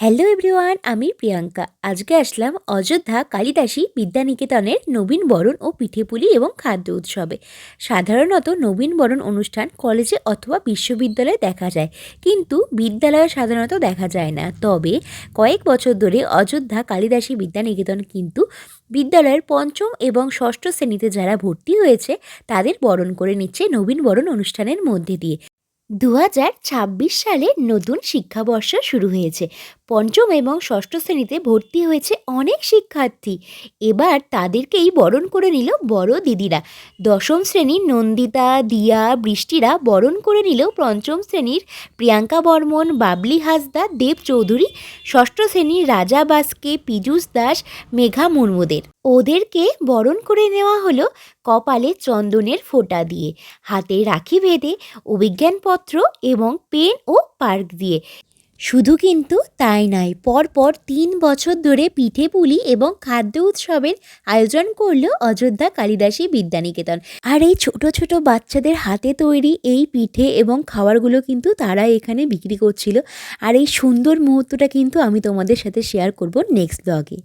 Hello everyone, আমি প্রিয়াঙ্কা। আজকে আসলাম অযোধ্যা কালিদাসী বিদ্যানিকেতনের নবীন বরণ ও পিঠেপুলি এবং খাদ্য উৎসবে। সাধারণত নবীন বরণ অনুষ্ঠান কলেজে অথবা বিশ্ববিদ্যালয়ে দেখা যায়, কিন্তু বিদ্যালয়ে সাধারণত দেখা যায় না। তবে কয়েক বছর ধরে অযোধ্যা কালিদাসী বিদ্যানিকেতন কিন্তু বিদ্যালয়ের পঞ্চম এবং ষষ্ঠ শ্রেণীতে যারা ভর্তি হয়েছে তাদের বরণ করে নিচ্ছে নবীন বরণ অনুষ্ঠানের মধ্যে দিয়ে। 2026 সালে নতুন শিক্ষাবর্ষ শুরু হয়েছে। পঞ্চম এবং ষষ্ঠ শ্রেণীতে ভর্তি হয়েছে অনেক শিক্ষার্থী। এবার তাদেরকেই বরণ করে নিল বড় দিদিরা। দশম শ্রেণীর নন্দিতা, দিয়া, বৃষ্টিরা বরণ করে নিল পঞ্চম শ্রেণীর প্রিয়াঙ্কা বর্মন, বাবলি হাসদা, দেব চৌধুরী, ষষ্ঠ শ্রেণীর রাজা বাস্কে, পীযূষ দাস, মেঘা মুর্মুদের। ওদেরকে বরণ করে নেওয়া হলো কপালে চন্দনের ফোঁটা দিয়ে, হাতে রাখি বেঁধে, অভিজ্ঞানপত্র এবং পেন ও পার্ক দিয়ে। শুধু কিন্তু তাই নয়, পরপর 3 বছর ধরে পিঠেপুলি এবং খাদ্য উৎসবের আয়োজন করলো অযোধ্যা কালিদাসী বিদ্যানিকেতন। আর এই ছোট ছোট বাচ্চাদের হাতে তৈরি এই পিঠে এবং খাবারগুলো কিন্তু তারা এখানে বিক্রি করছিল। আর এই সুন্দর মুহূর্তটা কিন্তু আমি তোমাদের সাথে শেয়ার করব নেক্সট ব্লগে।